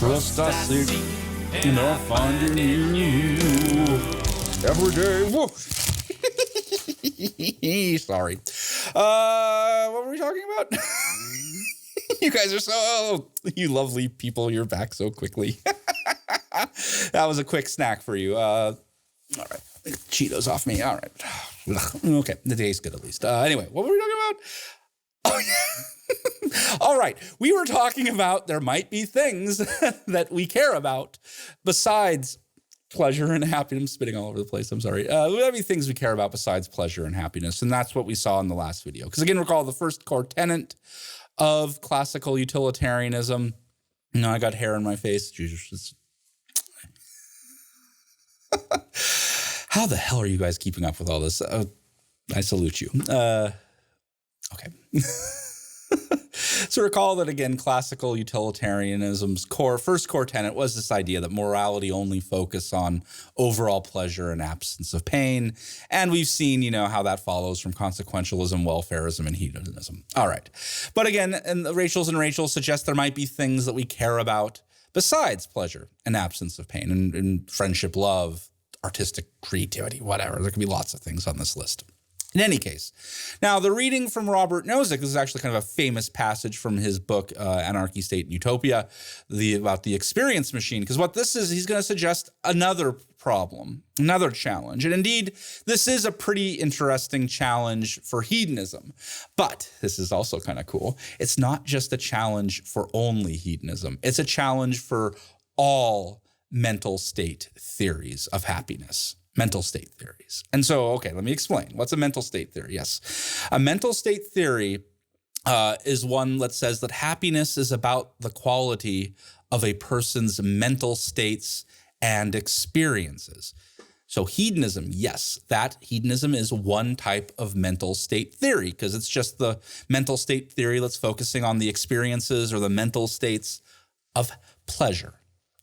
trust I seek, and I'll find in you every day. Whoa. Sorry. What were we talking about? You guys are so, you lovely people, you're back so quickly. That was a quick snack for you. All right. Cheetos off me. All right. Okay. The day's good at least. Anyway, what were we talking about? Oh, yeah. All right. We were talking about there might be things that we care about besides pleasure and happiness. I'm spitting all over the place. I'm sorry. There might be things we care about besides pleasure and happiness. And that's what we saw in the last video. Because again, recall the first core tenet of classical utilitarianism. No, I got hair in my face. Jesus. How the hell are you guys keeping up with all this? I salute you. Okay. So recall that, again, classical utilitarianism's first core tenet was this idea that morality only focused on overall pleasure and absence of pain. And we've seen, how that follows from consequentialism, welfarism, and hedonism. All right. But again, and Rachel suggest there might be things that we care about besides pleasure and absence of pain, and friendship, love, artistic creativity, whatever. There could be lots of things on this list. In any case, now the reading from Robert Nozick, this is actually kind of a famous passage from his book, Anarchy, State, and Utopia, about the experience machine. Because what this is, he's going to suggest another problem, another challenge. And indeed, this is a pretty interesting challenge for hedonism. But this is also kind of cool. It's not just a challenge for only hedonism. It's a challenge for all mental state theories of happiness. Mental state theories. And so, okay, let me explain. What's a mental state theory? Yes. A mental state theory is one that says that happiness is about the quality of a person's mental states and experiences. So hedonism, yes, that hedonism is one type of mental state theory because it's just the mental state theory that's focusing on the experiences or the mental states of pleasure,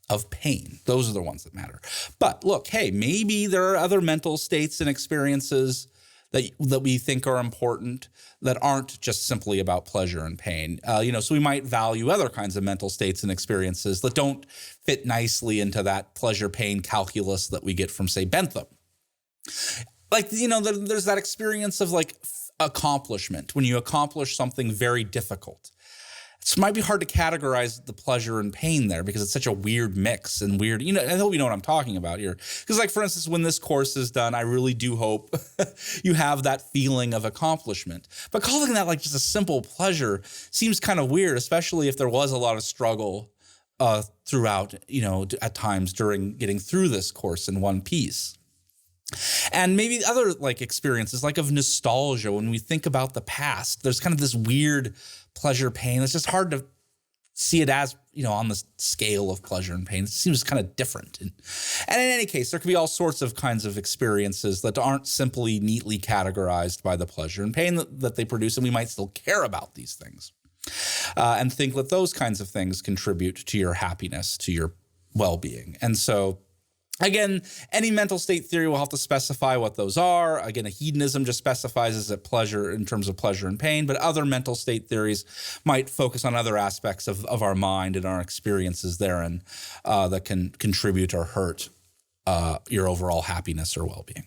of pain. Those are the ones that matter. But look, hey, maybe there are other mental states and experiences that we think are important that aren't just simply about pleasure and pain. So we might value other kinds of mental states and experiences that don't fit nicely into that pleasure-pain calculus that we get from, say, Bentham. Like, there's that experience of like accomplishment when you accomplish something very difficult. It might be hard to categorize the pleasure and pain there because it's such a weird mix and weird, I hope you know what I'm talking about here. Because like, for instance, when this course is done, I really do hope you have that feeling of accomplishment. But calling that like just a simple pleasure seems kind of weird, especially if there was a lot of struggle throughout, at times during getting through this course in one piece. And maybe other like experiences like of nostalgia when we think about the past, there's kind of this weird pleasure pain. It's just hard to see it as, on the scale of pleasure and pain. It seems kind of different. And in any case, there could be all sorts of kinds of experiences that aren't simply neatly categorized by the pleasure and pain that they produce. And we might still care about these things and think that those kinds of things contribute to your happiness, to your well-being. And so again, any mental state theory will have to specify what those are. Again, a hedonism just specifies as a pleasure in terms of pleasure and pain, but other mental state theories might focus on other aspects of our mind and our experiences therein that can contribute or hurt your overall happiness or well-being.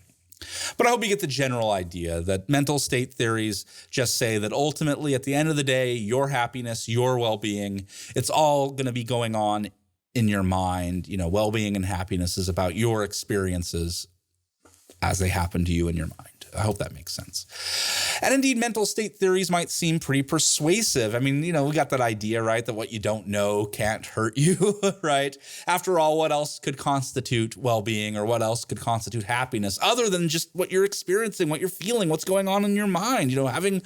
But I hope you get the general idea that mental state theories just say that ultimately, at the end of the day, your happiness, your well-being, it's all going to be going on in your mind. Well-being and happiness is about your experiences as they happen to you in your mind. I hope that makes sense. And indeed, mental state theories might seem pretty persuasive. I mean, we got that idea, right, that what you don't know can't hurt you, right? After all, what else could constitute well-being or what else could constitute happiness other than just what you're experiencing, what you're feeling, what's going on in your mind? Having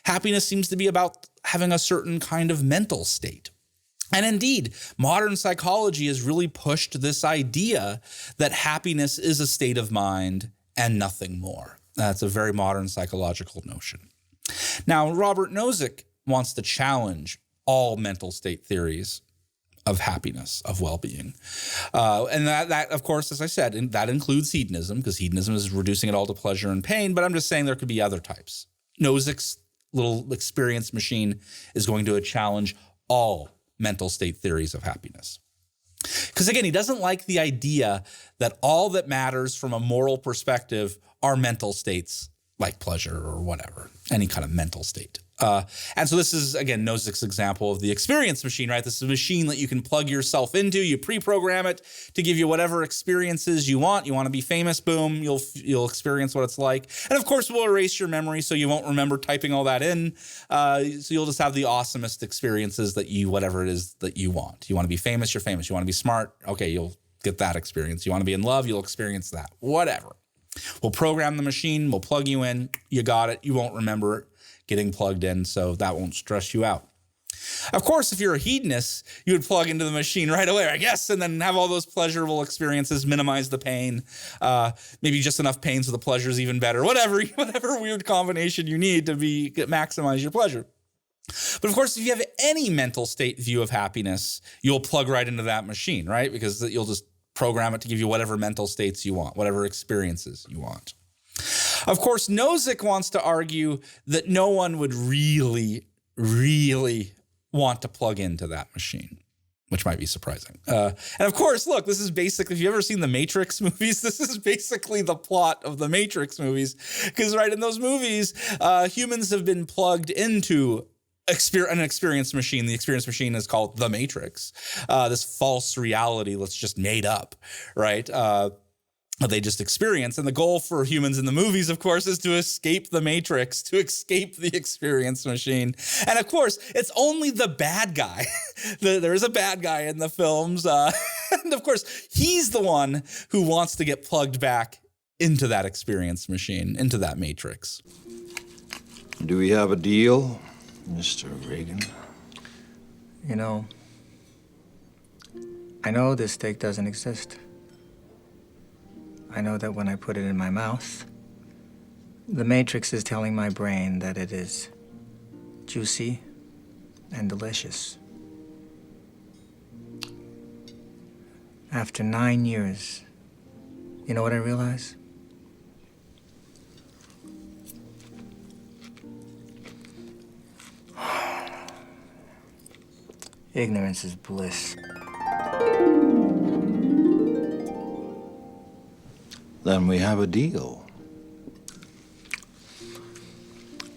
happiness seems to be about having a certain kind of mental state. And indeed, modern psychology has really pushed this idea that happiness is a state of mind and nothing more. That's a very modern psychological notion. Now, Robert Nozick wants to challenge all mental state theories of happiness, of well-being. And that, of course, as I said, that includes hedonism, because hedonism is reducing it all to pleasure and pain, but I'm just saying there could be other types. Nozick's little experience machine is going to challenge all mental state theories of happiness. Because again, he doesn't like the idea that all that matters from a moral perspective are mental states like pleasure or whatever, any kind of mental state. And so this is, again, Nozick's example of the experience machine, right? This is a machine that you can plug yourself into. You pre-program it to give you whatever experiences you want. You want to be famous, boom, you'll experience what it's like. And of course, we'll erase your memory so you won't remember typing all that in. So you'll just have the awesomest experiences that whatever it is that you want. You want to be famous, you're famous. You want to be smart, okay, you'll get that experience. You want to be in love, you'll experience that, whatever. We'll program the machine, we'll plug you in, you got it, you won't remember it getting plugged in, so that won't stress you out. Of course, if you're a hedonist, you would plug into the machine right away, I guess, and then have all those pleasurable experiences, minimize the pain, maybe just enough pain so the pleasure is even better, whatever weird combination you need to maximize your pleasure. But of course, if you have any mental state view of happiness, you'll plug right into that machine, right? Because you'll just program it to give you whatever mental states you want, whatever experiences you want. Of course, Nozick wants to argue that no one would really, really want to plug into that machine, which might be surprising. And of course, look, this is basically, if you've ever seen the Matrix movies, this is basically the plot of the Matrix movies. Because right in those movies, humans have been plugged into an experience machine. The experience machine is called the Matrix. This false reality that's just made up, right? They just experience. And the goal for humans in the movies, of course, is to escape the Matrix, to escape the experience machine. And of course, it's only the bad guy. There is a bad guy in the films. And of course, he's the one who wants to get plugged back into that experience machine, into that Matrix. Do we have a deal, Mr. Reagan? You know, I know this steak doesn't exist. I know that when I put it in my mouth, the Matrix is telling my brain that it is juicy and delicious. After 9 years, you know what I realize? Ignorance is bliss. Then we have a deal.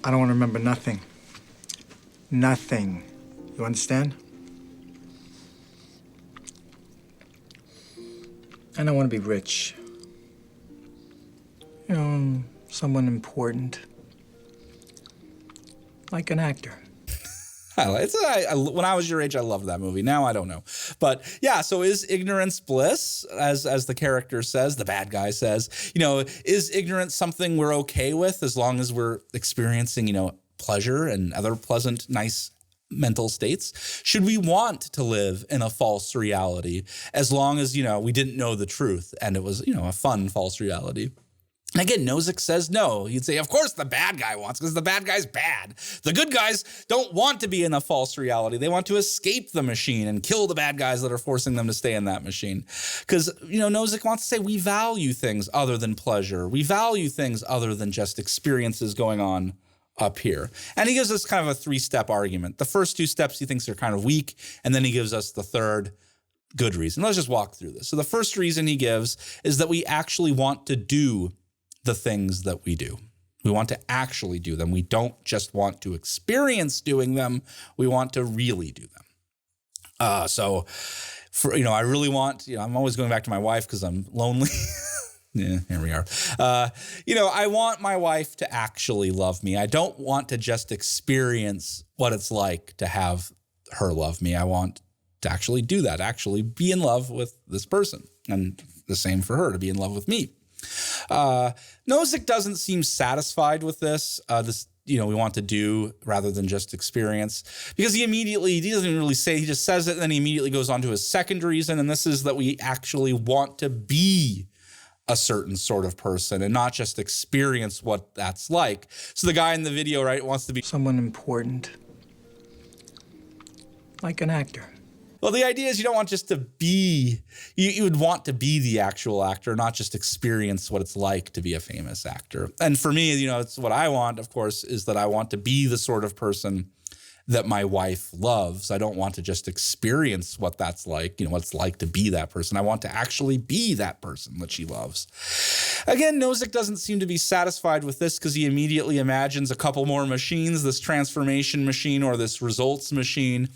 I don't want to remember nothing. Nothing. You understand? And I want to be rich. You know, someone important. Like an actor. When I was your age, I loved that movie. Now I don't know. But yeah, so is ignorance bliss, as the character says, the bad guy says, is ignorance something we're okay with as long as we're experiencing, pleasure and other pleasant, nice mental states? Should we want to live in a false reality as long as, we didn't know the truth and it was, a fun false reality? And again, Nozick says no. He'd say, of course the bad guy wants, because the bad guy's bad. The good guys don't want to be in a false reality. They want to escape the machine and kill the bad guys that are forcing them to stay in that machine. Because, Nozick wants to say we value things other than pleasure. We value things other than just experiences going on up here. And he gives us kind of a three-step argument. The first two steps he thinks are kind of weak, and then he gives us the third good reason. Let's just walk through this. So the first reason he gives is that we actually want to do the things that we do. We want to actually do them. We don't just want to experience doing them. We want to really do them. So I really want, I'm always going back to my wife because I'm lonely. Yeah, here we are. I want my wife to actually love me. I don't want to just experience what it's like to have her love me. I want to actually do that, actually be in love with this person. And the same for her, to be in love with me. Nozick doesn't seem satisfied with this. We want to do rather than just experience, because he doesn't really say, he just says it, and then he immediately goes on to his second reason. And this is that we actually want to be a certain sort of person and not just experience what that's like. So the guy in the video, right, wants to be someone important. Like an actor. Well, the idea is you don't want just to be, you would want to be the actual actor, not just experience what it's like to be a famous actor. And for me, it's what I want, of course, is that I want to be the sort of person that my wife loves. I don't want to just experience what that's like, what it's like to be that person. I want to actually be that person that she loves. Again, Nozick doesn't seem to be satisfied with this because he immediately imagines a couple more machines, this transformation machine or this results machine.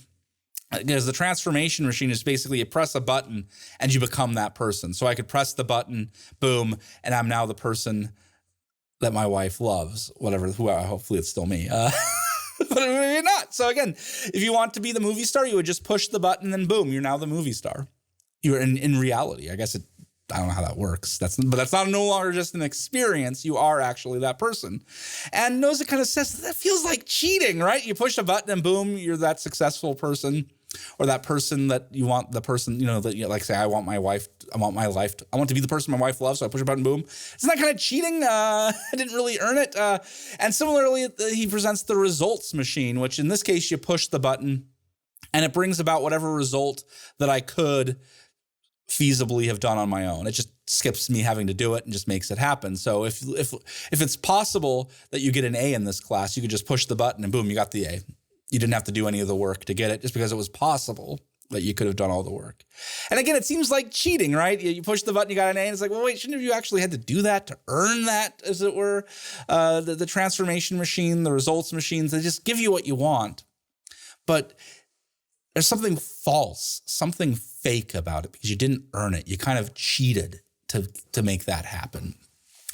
Because the transformation machine is basically you press a button and you become that person. So I could press the button, boom, and I'm now the person that my wife loves, hopefully it's still me. But maybe not. So again, if you want to be the movie star, you would just push the button and boom, you're now the movie star. You're in reality. I guess I don't know how that works. But that's not no longer just an experience. You are actually that person. And Nozick kind of says that feels like cheating, right? You push a button and boom, you're that successful person. Or that person that you want, the person, like say, I want to be the person my wife loves, so I push a button, boom. Isn't that kind of cheating? I didn't really earn it. And similarly, he presents the results machine, which in this case, you push the button and it brings about whatever result that I could feasibly have done on my own. It just skips me having to do it and just makes it happen. So if it's possible that you get an A in this class, you could just push the button and boom, you got the A. You didn't have to do any of the work to get it just because it was possible that you could have done all the work. And again, it seems like cheating, right? You push the button, you got an A, and it's like, well, wait, shouldn't you actually had to do that to earn that, as it were? The transformation machine, the results machines, they just give you what you want. But there's something false, something fake about it because you didn't earn it. You kind of cheated to make that happen.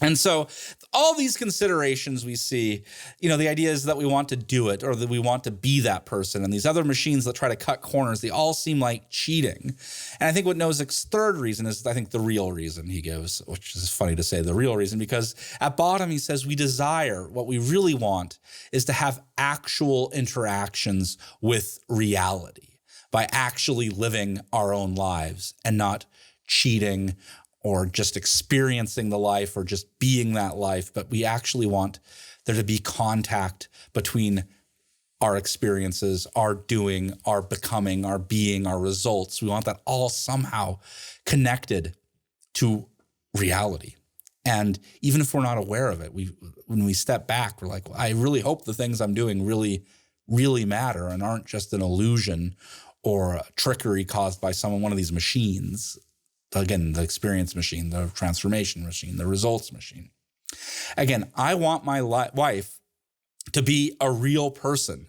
And so all these considerations we see, the idea is that we want to do it or that we want to be that person. And these other machines that try to cut corners, they all seem like cheating. And I think what Nozick's third reason is, I think, the real reason he gives, which is funny to say, the real reason, because at bottom he says we desire, what we really want is to have actual interactions with reality by actually living our own lives and not cheating or just experiencing the life or just being that life, but we actually want there to be contact between our experiences, our doing, our becoming, our being, our results. We want that all somehow connected to reality. And even if we're not aware of it, when we step back, we're like, well, I really hope the things I'm doing really, really matter and aren't just an illusion or a trickery caused by one of these machines. Again, the experience machine, the transformation machine, the results machine. Again, I want my wife to be a real person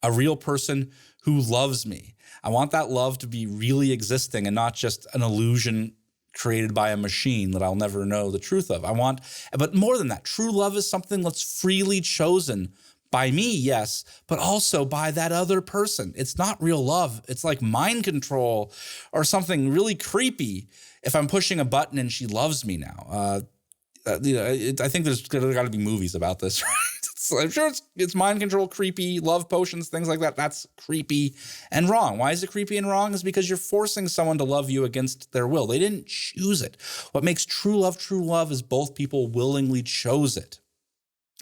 who loves me. I want that love to be really existing and not just an illusion created by a machine that I'll never know the truth of. But more than that, true love is something that's freely chosen by me, yes, but also by that other person. It's not real love. It's like mind control or something really creepy if I'm pushing a button and she loves me now. I think there's got to be movies about this, right? I'm sure it's mind control, creepy, love potions, things like that. That's creepy and wrong. Why is it creepy and wrong? Is because you're forcing someone to love you against their will. They didn't choose it. What makes true love is both people willingly chose it.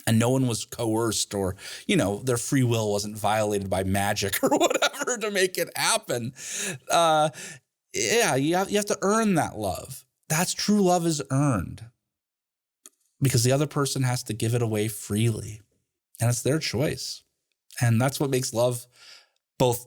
And no one was coerced or, their free will wasn't violated by magic or whatever to make it happen. You have to earn that love. That's true love is earned because the other person has to give it away freely. And it's their choice. And that's what makes love both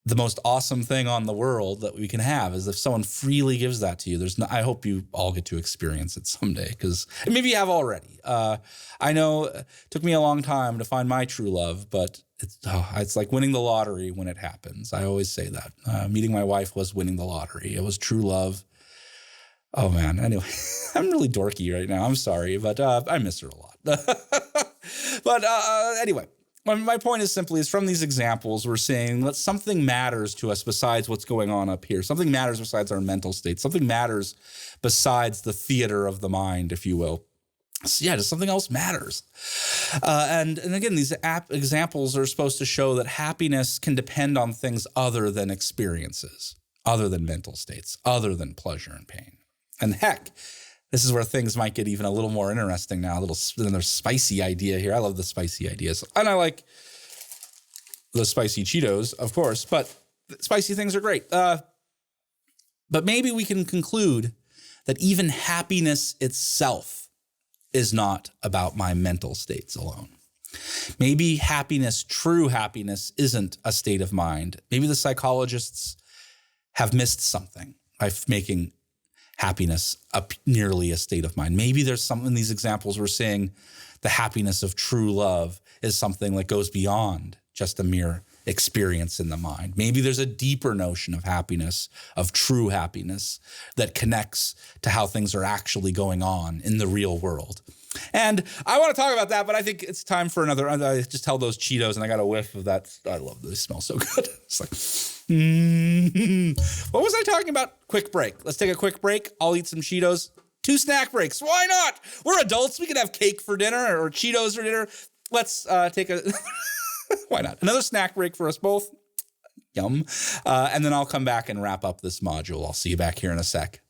the most awesome thing on the world that we can have is if someone freely gives that to you. I hope you all get to experience it someday because maybe you have already. I know it took me a long time to find my true love, but it's like winning the lottery when it happens. I always say that. Meeting my wife was winning the lottery. It was true love. Oh man. Anyway, I'm really dorky right now. I'm sorry, but I miss her a lot. But anyway. My point is from these examples, we're saying that something matters to us besides what's going on up here. Something matters besides our mental state. Something matters besides the theater of the mind, if you will. So yeah, just something else matters. And again, these examples are supposed to show that happiness can depend on things other than experiences, other than mental states, other than pleasure and pain. And heck, this is where things might get even a little more interesting now, another spicy idea here. I love the spicy ideas. And I like the spicy Cheetos, of course, but spicy things are great. But maybe we can conclude that even happiness itself is not about my mental states alone. Maybe happiness, true happiness, isn't a state of mind. Maybe the psychologists have missed something by making happiness nearly a state of mind. Maybe there's some in these examples we're seeing the happiness of true love is something that goes beyond just a mere experience in the mind. Maybe there's a deeper notion of happiness, of true happiness, that connects to how things are actually going on in the real world. And I want to talk about that, but I think it's time for another. I just held those Cheetos and I got a whiff of that. I love this. They smell so good. It's like, What was I talking about? Quick break. Let's take a quick break. I'll eat some Cheetos. 2 snack breaks. Why not? We're adults. We can have cake for dinner or Cheetos for dinner. Let's take a, why not? Another snack break for us both. Yum. And then I'll come back and wrap up this module. I'll see you back here in a sec.